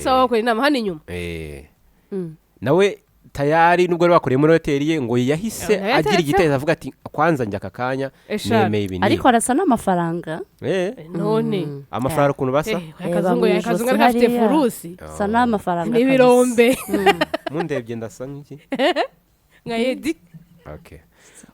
sawa ko inama hano inyuma nawe tayari nubwo bakoreye muri hoteli ye ngo yahise agira igitekerezo avuga ati kwanza njya aka kanya nemeye ibintu ariko arasa n'amafaranga none amafaranga ukuntu basa akazungu gafite furusi asa n'amafaranga n'ibirombe mundebye ndasa nk'iki nka Edi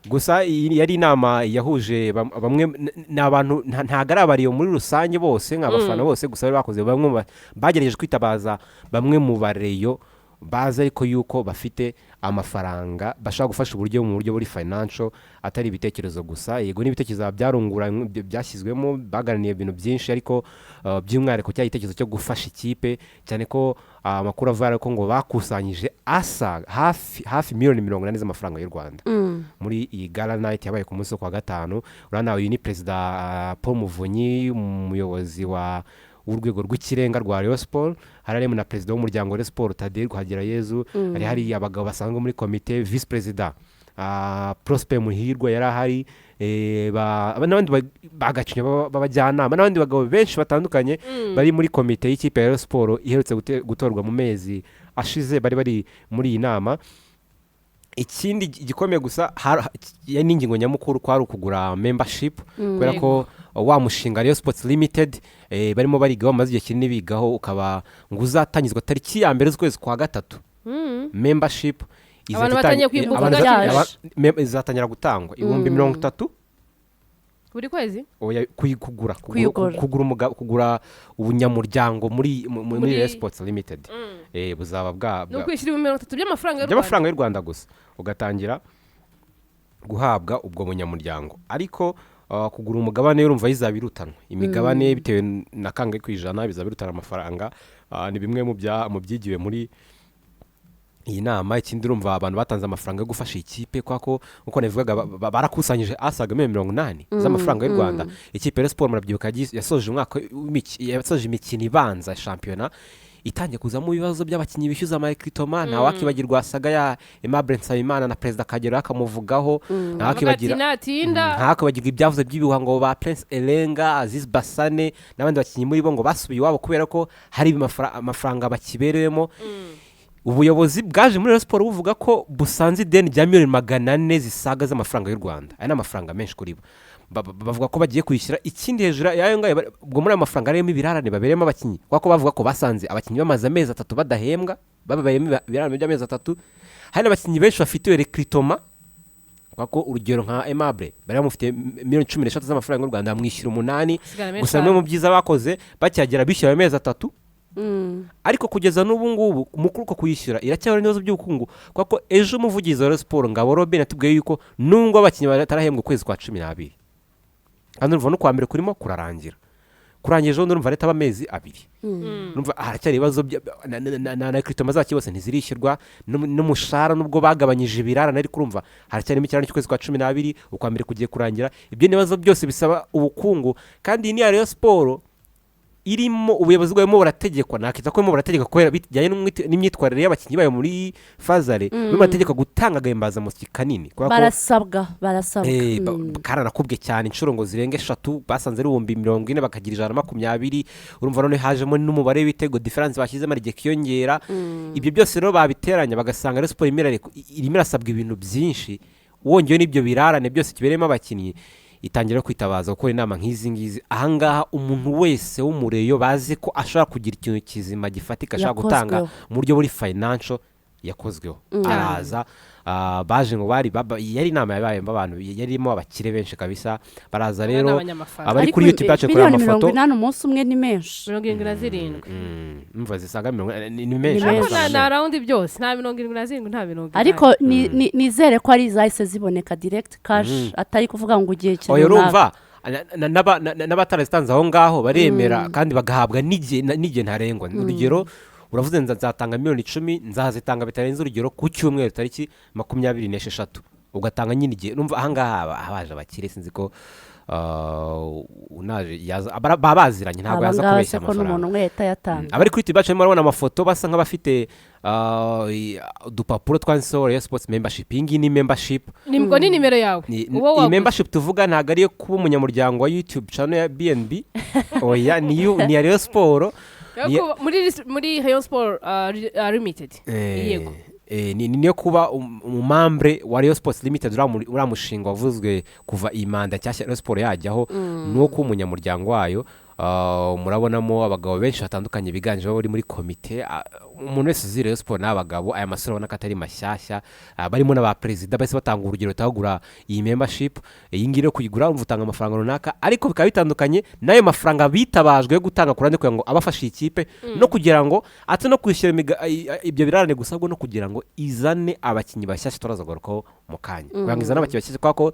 gusa yari inama yahuje bamwe n'abantu ntago ari abariyo muri rusange bose nk'abafana bose gusa bari bakoze bamwe bagerageje kwitabaza bamwe mu bareyo baza ariko yuko bafite amafaranga bashaka gufasha uburyo mu buryo buri financial atari ibitekerezo gusa yego n'ibitekerezo byarunguranye byashyizwemo baganiriye ibintu byinshi ariko by'umwihariko cya gitekerezo cyo gufasha ikipe cyane ko amakuru avuga ko ngo bakusanyije hafi miliyoni 80 z'amafaranga y'u Rwanda muri iyi gala night yabaye ku munsi wa gatanu urana uyu ni perezida Paul Muvunyi umuyobozi urwego rw'ikirenga rwa Rayon Sport harimo na perezida w'umuryango wa Rayon Sport Tadei Yezu hari abagabo basanzwe muri komite vice president Prosper Muhirwa yari ahari n'abandi bagacinya babajyanama n'abandi bagabo benshi batandukanye bari muri komite y'ikipe ya Rayon Sport iherutse gutorwa mu mezi ashize bari muri iyi nama. Ikindi gikomeye gusa n'ingingo nyamukuru kwari ukugura membership kubera ko wa mushinga Rayon Sports Limited barimo barigaho maze igihe kinini bigaho ukaba ngo uzatangizwa tariki ya mbere z'ukwezi kwa gatatu membership izatangira gutangwa 30,000 buri kwezi kugura ubunyamuryango muri Rayon Sports Limited buzaba no kwishyura 30,000 by'amafaranga y'u Rwanda gusa ugatangira guhabwa ubwo bunyamuryango ariko kugura umugabane urumva yizabirutanwa imigabane bitewe na kangahe kwijana bizabirutana amafaranga ni bimwe mu byigiwe muri iyi nama. Ikindi urumva abantu batanze amafaranga yo gufasha ikipe kwako uko navugaga barakusanyije asaga 180 z'amafaranga y'u Rwanda. Ikipe ya Sport murabyibuka yasoje umwaka yasoje imikino ibanza shampiyona itangiye kuzamo ibibazo by'abakinnyi bishyuza amakritoma nta wakibagirwa saga ya Aimable Nsabimana na perezida Kagero akamuvugaho nta wakibagirwa ibyavuze by'ibihango ba Prince Elenga Aziz Basane n'abandi bakinnyi muri bo ngo basubiye iwabo kubera ko hari amafaranga bakibereyemo. Ubuyobozi bwaje muri Rayon Sport buvuga ko busanze ideni rya miliyoni 400 zisaga z'amafaranga y'u Rwanda aya n'amafaranga menshi kuri bo bavuga ko bagiye kwishyura ikindi hejuru yayo ngayo ubwo muri amafaranga arimo ibirarane babereyemo abakinnyi kwako bavuga ko basanze abakinnyi bamaze amezi 3 badahembwa babayemo ibirarane by'amezi 3 hari n'abakinnyi benshi bafitiwe recrutement kwako urugero nka Aimable bari bamufite miliyoni 13 z'amafaranga y'u Rwanda bamwishyura 8 gusa mu byiza bakoze bacyagera bishyura amezi 3 ariko kugeza n'ubu ngubu umukuru ko kuyishyura iracyabona n'ibibazo by'ubukungu kwako ejo umuvugizi wa Sport Ngabo Robin atubwiye yuko nungwa abakinnyi batarahembwa ukwezi kwa 12 kandi urumva no kwa mbere kurimo kurangije ndumva leta bamezi 2 urumva haracyari ibibazo na crypto zaki bose ntizirishyirwa n'umushara nubwo bagabanyije ibirarane ariko urumva haracyari imikirano cy'ukwezi kwa 12 ukwa mbere kugiye kurangira ibyo nibazo byose bisaba ubukungu kandi ni Rayon Sport irimo ubuyobozi bw'emo burategekwa nakita ko burategeka kwera bijyanye n'imyitwarire y'abakinnyi bayo muri fazare bamategeka gutanga gahimbaza musiki kanini barasabwa karana kubwe cyane inshuro ngo zirenge 3 basanze ari 40 bakagira 120 urumva none hajemo n'umubare w'ibitego difference bashyize marige kiyongera ibyo byose rero babiteranya bagasanga Rayon Sport irimo irasabwa ibintu byinshi wongewe n'ibyo birarane byose kibereyemo abakinnyi itangira kwitabaza gukora inama nk'izi ngizi ahangaha umuntu wese w'umureyo bazi ko ashobora kugira ikintu kizima gifatika ashaka gutanga mu buryo buri financial yakozweho araza baje ngo yari inama yabaye abantu yarimo abakire benshi kabisa baraza rero abari kuri YouTube bace kuri amafoto 80 umunsi umwe ni menshi 77 mva zisaga ni menshi na round byose nta 77 nta 70 ariko nizere ko ari zahise ziboneka direct cash atari kuvuga ngo ugiye cyane urumva n'abatarazitanze aho ngaho baremera kandi bagahabwa n'ige ntarengwa urugero uravuze nzatanga miliyoni 10 nzazitanga bitarenze urugero ku cyumweru tariki 26 ugatanga nyine igihe numva ahangaha abaje abakire sinzi ko unaje babaziranye ntabwo yaza kubeshya amafaranga abari kuri tibache marabona amafoto basa nk'abafite udupapuro twanditseho Rayon Sports membership iyi ni membership nimgo ni nimero yawe iyi membership tuvuga ntabwo ari yo kuba umunyamuryango wa YouTube channel ya BNB oya ni ya Rayon Sport muri Rayon Sport Limited yego niyo kuba umumambre wa Rayon Sports Limited uriya mushinga wavuzwe kuva iyi manda cyashya Rayon Sport yajyaho nuko umunyamuryango wayo murabonamo abagabo benshi batandukanye biganje bari muri komite umuntu wese uzi Rayon Sport n'abagabo aya masura ubona ko atari mashyashya barimo n'aba perezida bose batanga urugero utagura iyi membership iyi ngiyi yo kuyigura umva utanga amafaranga runaka ariko bikaba bitandukanye n'ayo mafaranga bitabajwe yo gutanga ku ruhande kugira ngo abafashe ikipe no kugira ngo ate no kwishyura ibyo birarane gusa no kugira ngo izane abakinnyi bashyashya turazagarukaho mu kanya kugira ngo izane abakinnyi bashyashya kuko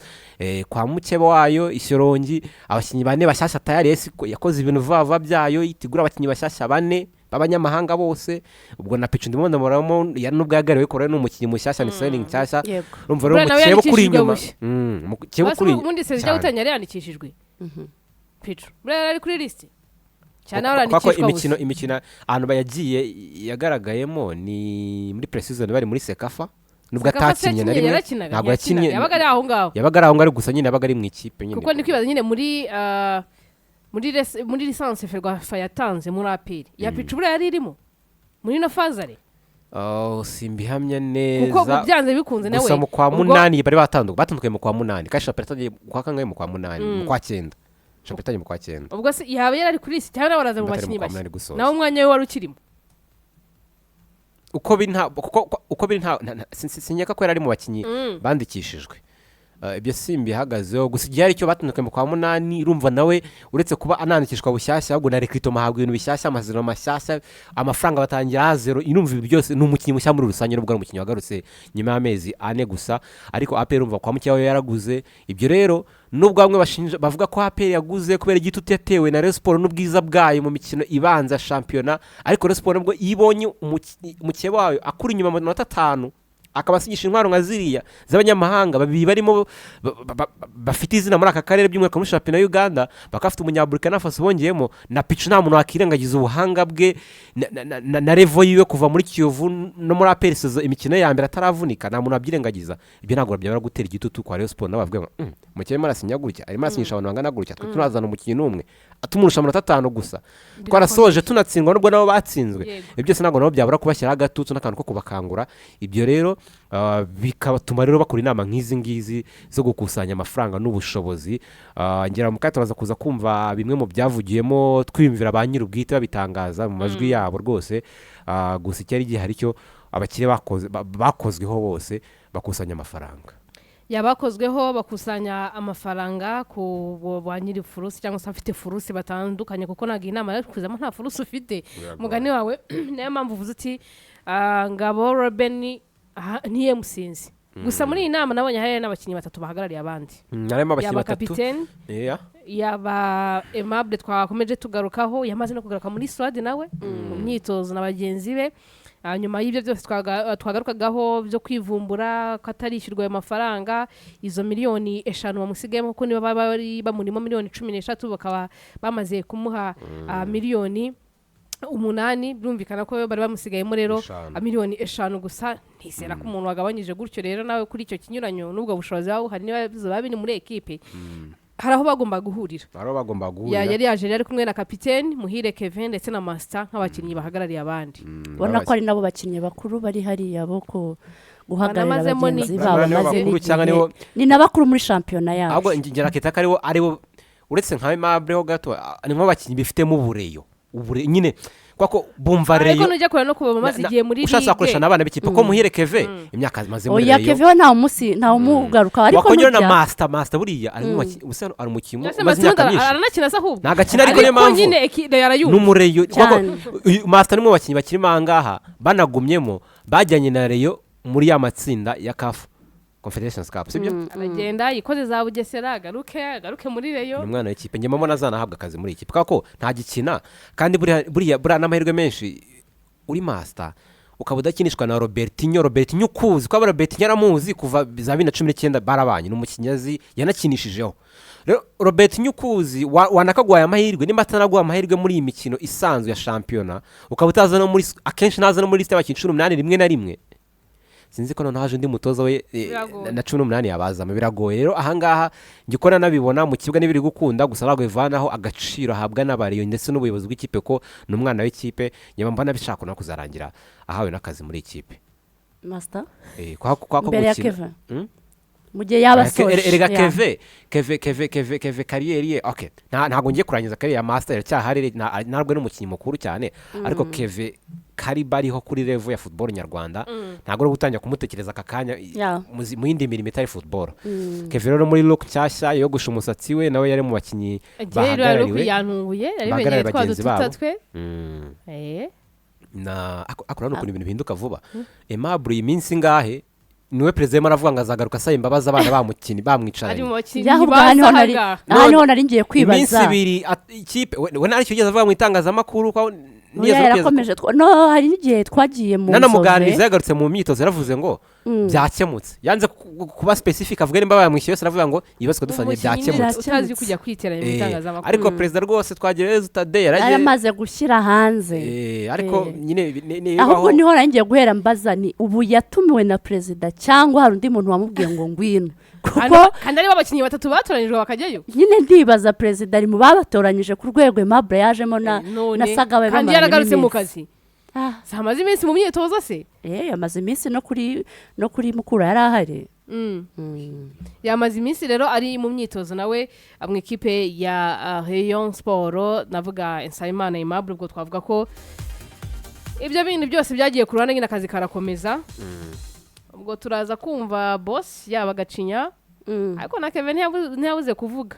kwa mukeba wayo Ishyorongi abakinnyi bane bashyashya tayari yakoze ibintu vava byayo itigura abakinnyi bashyashya bane b'abanyamahanga bose ubwo na picu ndimo ndamuramo ya nubwo yagariwe ko rero umukinnyi mushyashya ni signing nshyashya urumva rero mukeye kuri inyuma mukeye kuri ubundi se zijya gutanya yandikishijwe picu buriya ari kuri list cyane arandikishwa imikino ahantu bayagiye yagaragayemo ni muri pre-season bari muri Sekafa nubwo atakinye na rimwe ntabwo yakinye yabaga ari aho ngaho gusa nyine yabaga ari mu ikipe nyine kuko ndi kwibaza nyine muri lisansi Ferwafa yatanze muri aperi ya picu buriya yari irimo muri ino fazare simbihamya neza kuko byanze bikunze nawe gusa mu kwa munani bari batandukaye mu kwa munani kandi shapeta kwa kangahe mu kwa munani mu kwa 9 shapeta mu kwa 9 ubwo se yaba yari kuri isi cyangwa baraza mu bakinyi bashya nawe umwanya we wari ukirimo uko biri nta sinyeka ko yari ari mu bakinyi bandikishijwe ibyo simbihagazeho gusa igihe ari cyo batandukaye mu kwa munani urumva nawe uretse kuba anandikishwa bushyashya ahubwo na rekrito mahabwa ibintu bishyashya amazina mashyashya amafaranga batangira zero inumva ibi byose ni umukinnyi mushya muri rusange nubwo ari umukinnyi wagarutse nyuma y'amezi 4 gusa ariko APR urumva kwa mukiyaho yaraguze ibyo rero nubwo bamwe bavuga ko APR yaguze kubera igitutu yatewe na Rayon Sport n'ubwiza bwayo mu mikino ibanza shampiyona ariko Rayon Sport nubwo ibonye umukeba wayo akuri inyuma mu minota 5 akabasigisha intwaro nka ziriya z'abanyamahanga babiri barimo bafite izina muri aka karere by'umwaka muri shampiyona ya Uganda bakafite umunyaburikana Faso bongeyemo na picu nta muntu wakirengagiza ubuhanga bwe na level yiwe kuva muri Kiyovu no muri APR imikino ya mbere ataravunika nta muntu wabyirengagiza ibyo ntabwo byabara gutera igitutu kwa Rayon Sport n'abavuga ngo mukeye marasinya gutya ari marasinyisha abantu bangana gutya twe turazana umukinnyi n'umwe atumurusha amanota 5 gusa twarasoje tunatsindwa nubwo nabo batsinzwe ibyo byose ntabwo nabo byabura kubashyira agatutsu n'akantu ko kubakangura ibyo rero bikabatuma rero bakora inama nk'izi ngizi zo gukusanya amafaranga n'ubushobozi ngera mu kato turaza kuza kumva bimwe mu byavugiyemo twimvira ba nyir'ubwite babitangaza mu majwi yabo rwose gusa icyari gihari cyo abakire bakozweho bose bakusanya amafaranga yabakozweho bakusanya amafaranga ku ba nyiri furusi cyangwa se afite furusi batandukanye kuko naga inama yo kuzamo nta furusi ufite mugani wawe niyo mpamvu uvuze uti Ngabo Robeni niye musinzi gusa muri iyi nama nabonye hari n'abakinnyi 3 bahagarariye abandi yaba kapiteni yaba Aimable twakomeje tugarukaho yamaze no kugaruka muri Swad nawe mu myitozo na bagenzi be nyuma y'ibyo byose twagarukagaho byo kwivumbura ko atarishyurwa ayo mafaranga izo miliyoni 5 bamusigayemo kuko niba bari bamurimo miliyoni 13 bakaba bamaze kumuha miliyoni 8 byumvikana ko bari bamusigayemo rero miliyoni 5 gusa ntisera ko umuntu wagabanyije gutyo rero nawe kuri icyo kinyuranyo nubwo bushobozi baho hari niba babini muri equipe hari aho bagomba guhurira yari yaje ari kumwe na kapiteni Muhire Kevin ndetse na Master nk'abakinnyi bahagarariye abandi ubona ko ari nabo bakinnyi bakuru bari hariya bo ko guhagarara abagenzi babo ni n'abakuru muri shampiyona yabo ahubwo ngera kitaka aribo uretse nka Aimable ho gato ni nk'abakinnyi bifitemo ubureyo nyine kwako bumva Rayon ariko nujya kurana no kuba bamaze igihe muri ushatse akoresha nabana b'ikipe ko Muhire Kevin imyaka maze muri Rayon Kevin nta umugaruka ariko wakonyera na Master buriya ari umukinnyi maze imyaka myinshi aranakina se ahubwo nagakina ariko niyo mpamvu nyine ekide yarayumva n'umureyo kwako Master nimwe bakinnyi bakiri mangaha banagumyemo bajyanye na Rayon muri ya matsinda ya CAF Confederations Cup sibyo aragenda yikoze za Bugesera garuke muri Rayon umwana w'ikipe nyemamo nazanahabwa akazi muri ikipe kako nta gikina kandi buriya n'amahirwe menshi uri Master ukaba udakinishwa na Robertinho ukuzi kwa Robertinho aramuzi kuva za 2019 barabanye n'umukinyazi yanakinishijeho rero Robertinho ukuzi wanakagwaye amahirwe nimba atanagwa amahirwe muri iyi mikino isanzwe ya shampiyona ukaba utazana muri akenshi nazana muri liste y'abakinnyi 18 rimwe na rimwe sinzi ko noneho haje undi mutoza we na 18 yabazamo biragoye rero ahangaha ngikora nabibona mu kibuga n'ibiri gukunda gusa ntabwo bivanaho agaciro ahabwa n'abariyo ndetse n'ubuyobozi bw'ikipe ko n'umwana w'ikipe nyuma mbana bishaka no kuzarangira ahawe n'akazi muri ikipe master kwa mbere ya Kevin mu gihe yabasoje erega Keve kariyeri ye okay ntago ngiye kurangiza kariyeri ya master cyahari ntabwo n'umukinnyi mukuru cyane ariko Keve kari bariho kuri level ya football nyarwanda ntago ro gutangira kumutekereza akakanya mu yindi mirimo itari football Keve rero muri look cyashya yo gusha umusatsi we nawe yari mu bakinyi bahagarariwe yantunguye arimenye twadutatwe na akora no ibintu bihinduka vuba Aimable iminsi ngahe niwe president aravuga ngo azagaruka asaba imbabazi abana bamukini bamwicaranye hano nari ngiye kwibaza iminsi ibiri ikipe we nari cyo avuga mu itangazamakuru ko yarakomeje no hari n'igihe twagiye mu nanamuganiriza yagarutse mu myitozo yaravuze ngo byakemutse yanze kuba specific avuga nimba bayamwishyuye aravuga ngo ibaswe dufanye byakemutse utazi kujya kwiteranya mu itangazamakuru ariko president rwose twagireze Tade yaramaze gushyira hanze ariko nyine ahubwo niho nari ngiye guhera mbaza ni ubu yatumiwe na president cyangwa hari undi muntu wamubwiye ngo ngwino kuko kandi ari abakinnyi batatu batoranyijwe bakajyayo nyine ndibaza president ari mu babatoranyije ku rwego Aimable yajemo na saga we kandi yaragarutse mu kazi zamaze iminsi mu myitozo se yamaze iminsi no kuri mukura yari ahari yamaze iminsi rero ari mu myitozo nawe mu ikipe ya Rayon Sport navuga Nsabimana Aimable ubwo twavuga ko ibyo bintu byose byagiye ku ruhande nyine akazi karakomeza ubwo turaza kumva boss yaba Gacinya ariko na Kevin ntiyabuze kuvuga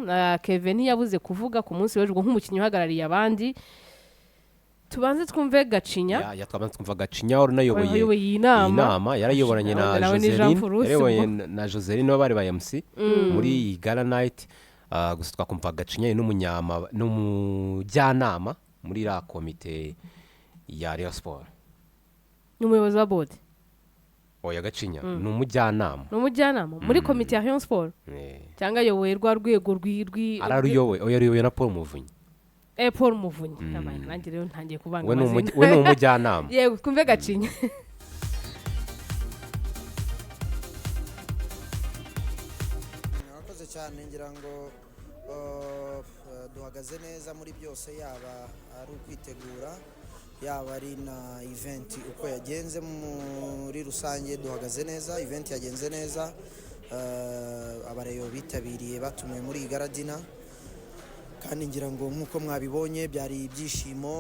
na Kevin ntiyabuze kuvuga ku munsi w'ejo nk'umukinnyi uhagarariye abandi tubanze twumve Gacinya twabanze twumva Gacinya unayoboye inama yarayoboranye na Joseline bari ba MC muri Gala Night gusa twakumva Gacinya n'umujyanama muri la komite ya Rayon Sport n'umuyobozi wa board oya Gacinya n'umujyanama muri komite ya Rayon Sport cyangwa ayoboye rwa rwego araruyoboye na Paul Muvunyi Paul Muvunyi nanjye rero ntangiye kubanga amazina we n'umujyanama yego twumve Gacinya mwakoze cyane ngira ngo duhagaze neza muri byose yaba ari ukwitegura yaba ari na event uko yagenze muri rusange duhagaze neza event yagenze neza abareyo bitabiriye batumwe muri Garadina kandi ngira ngo nkuko mwabibonye byari ibyishimo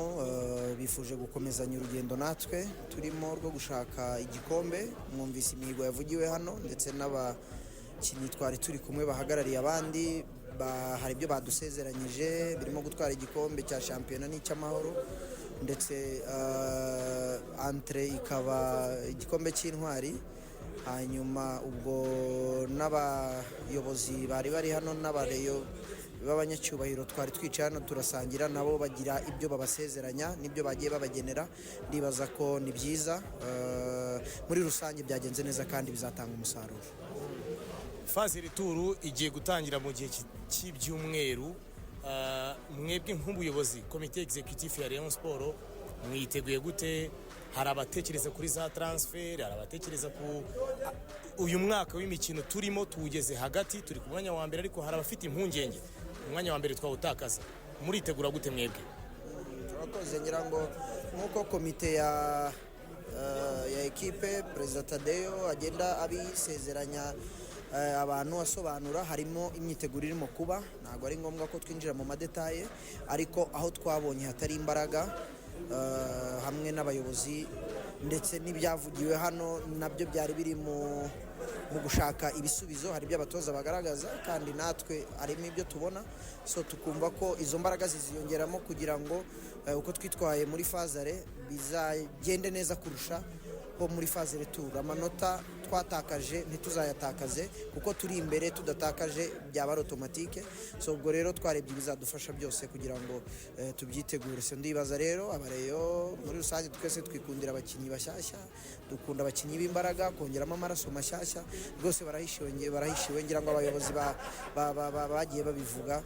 bifuje gukomezanya urugendo natwe turimo rwo gushaka igikombe mwumvise imihigo yavugiwe hano ndetse n'abakinnyi twari turi kumwe bahagarariye abandi hari ibyo badusezeranyije birimo gutwara igikombe cya shampiyona n'icy'amahoro ndetse entre ikaba igikombe cy'intwari hanyuma ubwo n'abayobozi bari hano n'abareyo b'abanyacyubahiro twari twicaye hano turasangira nabo bagira ibyo babasezeranya n'ibyo bagiye babagenera ndibaza ko ni byiza muri rusange byagenze neza kandi bizatanga umusaruro. Faze rituru igiye gutangira mu gihe cy'ibyumweru mwebwe nk'ubuyobozi komite executive ya Rayon Sport mwiteguye gute? Hari abatekereza kuri za transfer, hari abatekereza ku uyu mwaka w'imikino turimo tuwugeze hagati turi ku mwanya wa mbere ariko hari abafite impungenge umwanya wa mbere twawutakaza muritegura gute mwebwe? Turakoze ngira ngo nkuko komite ya equipe President Tadeyo agenda abisezeranya abantu asobanura harimo imyiteguro irimo kuba ntago ari ngombwa ko twinjira mu madetaye ariko aho twabonye hatari imbaraga hamwe n'abayobozi ndetse n'ibyavugiwe hano nabyo byari biri mu gushaka ibisubizo hari by'abatoza bagaragaza kandi natwe harimo ibyo tubona so tukumva ko izo mbaraga ziziyongeramo kugira ngo uko twitwaye muri fazare bizagende neza kurusha ko muri fazare tour amanota twatakaje ntituzayatakaze kuko turi imbere tudatakaje byaba automatique so ubwo rero twarebye bizadufasha byose kugira ngo tubyitegure se ndibaza rero abareyo muri rusange twese twikundira abakinyi bashyashya dukunda abakinyi b'imbaraga kongeramo amaraso mashyashya rwose barahishiwe ngira ngo abayobozi bagiye babivuga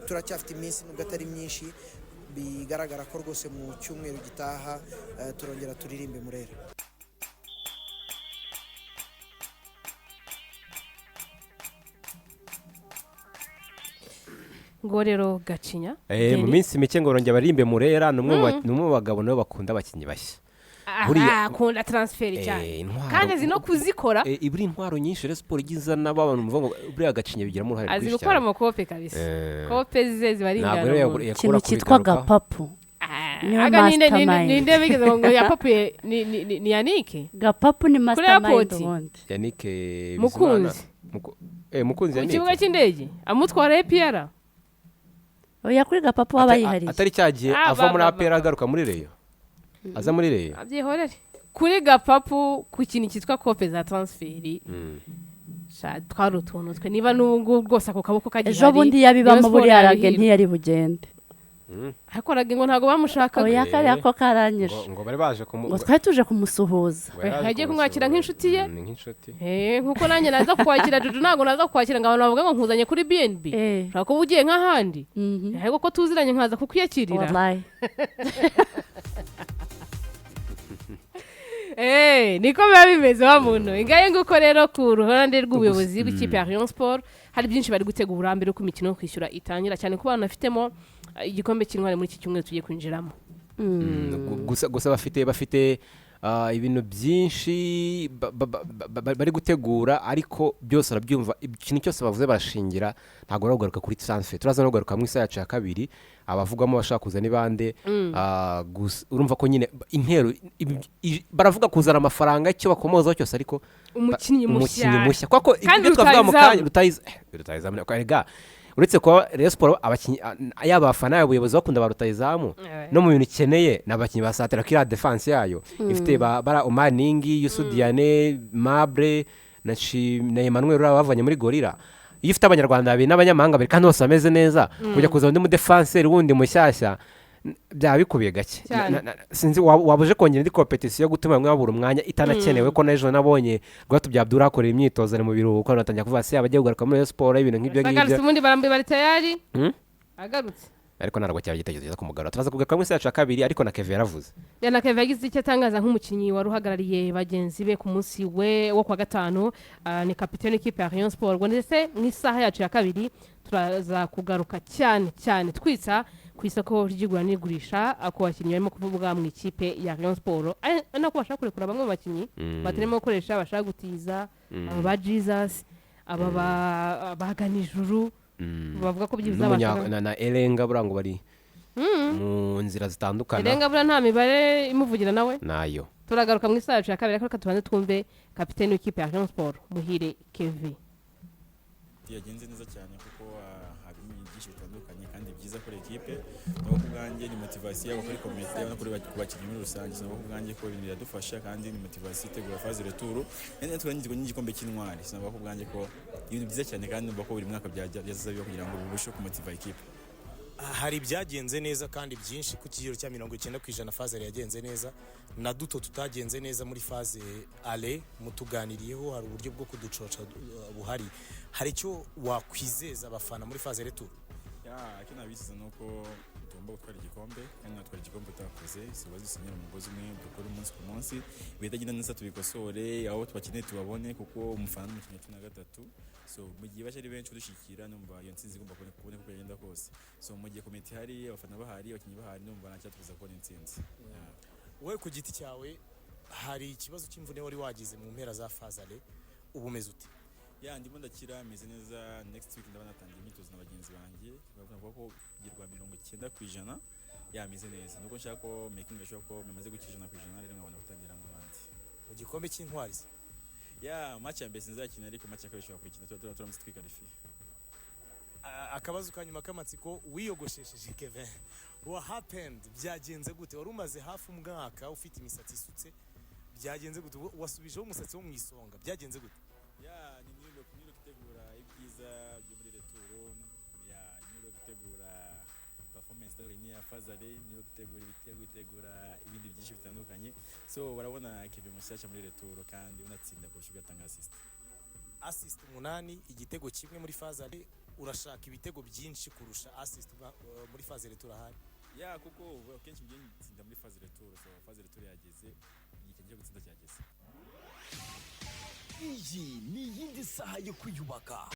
turacyafite iminsi nubwo atari myinshi bigaragara ko rwose mu cyumweru gitaha turongera turirimbe Murera. ngo rero Gacinya mu minsi mike ngo rongera barimbe Murera numwe mu bagabo nabo bakunda abakinyi bashya akunda transfer cyane kandi zino kuzikora iburi intwaro nyinshi Rayon Sport igizana n'abantu muvuga ngo buri Gacinya bigira mu ruhare rwinshi cyane gukora amakope kabisa kope zize zibaringana ikintu cyitwa gapapu ninde bigeze ngo ya papu ni Yannick gapapu ni mastermind ubundi Yannick Mukunzi Yannick ikibuga cy'indege amutwara APR oya kuri gapapu wabayihariye atari cyagiye ava muri APR agaruka muri Rayon aza muri Rayon abyihorere kuri gapapu ku kintu cyitwa kope za transferi twari utuntu twe niba n'ubu rwose ako kaboko kagihari ejo bundi yabibamo buri arage ntiyari bugende hakoraga ngo ntago bamushakaga oya kare ako karanyije ngo bari baje ngo twari tuje kumusuhuza hagiye kumwakira nk'inshuti ye nk'inshuti nkuko nanjye naza kwakira Juju ntago naza kwakira ngo abantu bavuga ngo nkuzanye kuri BNB ushaka kuba ugiye nk'ahandi ariko ko tuziranye nkaza kukwiyakirira niko biba bimeze wa muntu ingaye nguko rero ku ruhande rw'ubuyobozi bw'ikipe ya Rayon Sport hari byinshi bari gutegura mbere ko imikino yo kwishyura itangira cyane ku bana bafitemo igikombe cy'intwari muri iki cyumweru tugiye kwinjiramo gusa bafite ibintu byinshi bari gutegura ariko byose arabyumva ikintu cyose bavuze barashingira ntabwo baragaruka kuri transfer turaza no kugaruka mu isaha yacu ya kabiri abavugamo bashaka kuza n'ibande urumva ko nyine intero baravuga kuzana amafaranga icyo bakomozaho cyose ariko umukinnyi mushya kuko ibyo twavuga mu kanya rutayizamu uretse kuba Rayon Sport abakinyi yaba abafana y'ubuyobozi bakunda ba rutayizamu no mu bintu ikeneye n'abakinyi basatira kuri defense yayo ifite bara Omar Ningi Yusudiane Mabre na Emmanuel bavanye muri Gorilla iyo ifite abanyarwanda babiri n'abanyamahanga bari kandi bose bameze neza kujya kuza undi mu defenseur wundi mushyashya byaba bikubiye gake sinzi wabuje kongera indi competition yo gutuma bamwe babura umwanya itanakenewe ko n'ejo nabonye Rwatubyabdura akorera imyitozo mu biruhuko natangira kuvuga se abagiye kugaruka muri sport ibintu nk'ibyo ngibyo ubundi barambe bari tayari agarutse ariko narwo cyaba gitekerezo kumugara turaza kugaruka muri saca kabiri ariko na Kevin yaravuze na Kevin yagize icyo atangaza nk'umukinnyi wari uhagarariye bagenzi be ku munsi we wo kwa gatanu ni kapiteni w'ikipe ya Rayon Sport ngo ndetse mu isaha yacu ya kabiri turaza kugaruka cyane twitsa ku isoko ry'igura n'igurisha ako bakinnyi barimo kuvuga mu ikipe ya Rayon Sport nako bashaka kurekura bamwe mu bakinnyi batarimo gukoresha bashaka gutiza aba Jesus aba baganijuru bavuga ko byiza na Elenga burango bari mu nzira zitandukana Elenga bura nta mibare imuvugira nawe nayo turagaruka mu isaha ya kabiri ariko tubanze twumve kapiteni w'ikipe ya Rayon Sport Muhire Kevin yagenze neza cyane kuko hari byinshi bitandukanye kandi byiza kuri ekipe no kubwanjye ni motivation yabo kuri komite no kuri bakinnyi muri rusange no kubwanjye ko ibintu biradufasha kandi ni motivation itegura phase retour kandi twanyizwe n'igikombe cy'intwari sinaba kubwanjye ko ibintu byiza cyane kandi numva ko buri mwaka byazabiyo kugira ngo bibushe kumotiva ekipe hari byagenze neza kandi byinshi ku kigero cya 90% phase yagenze neza na duto tutagenze neza muri phase ale mutuganiriyeho hari uburyo bwo kuducoca buhari hari icyo wakwizeza abafana muri phase retour icyo nabisiza nuko tugomba gutwara igikombe kandi natwara igikombe utakoze sibazi dusenyera umugozi umwe dukora umunsi ku munsi bitagenda neza tubikosore aho twakeneye tubabone kuko umufana n'umukinnyi wa 13 so mu gihe baje ari benshi dushikira numva iyo ntsinzi igomba kuboneka uko yagenda kose so mu gihe komite hari abafana bahari abakinnyi bahari numva ntacyatubuza kubona intsinzi wowe ku giti cyawe hari ikibazo cy'imvune wari wagize mu mpera za fazale ubu meze ute ndimo ndakira meze neza next week ndabana natangiye imyitozo na bagenzi banjye bavuga ko girwa 90% yameze neza nuko nshaka ko making sure ko mamaze gukijana ku ijana rero nkabona gutangira n'abandi mu gikombe cy'intwari match ya mbere nzakina ariko match ya kabiri shobora kwikina turamutse twikarifiye akabazo kanyuma kamatsiko wiyogoshesheje Kevin what happened byagenze gute wari umaze hafi umwaka ufite imisatsi isutse byagenze gute wasubijeho umusatsi wo mu isonga byagenze gute ni niyo gutegura ibyiza byo muri returo niyo gutegura performance ni ya fazale niyo gutegura ibitego gutegura ibindi byinshi bitandukanye so barabona Kevin mushyashya muri returo kandi unatsinda kurusha ugatanga assist 8 igitego kimwe muri fazale urashaka ibitego byinshi kurusha assist muri phase retour ahari kuko akenshi mbyinshi nsinda muri phase retour so phase retour yageze igihe cyo gutsinda cyageze iyi ni yindi saha yo kwiyubaka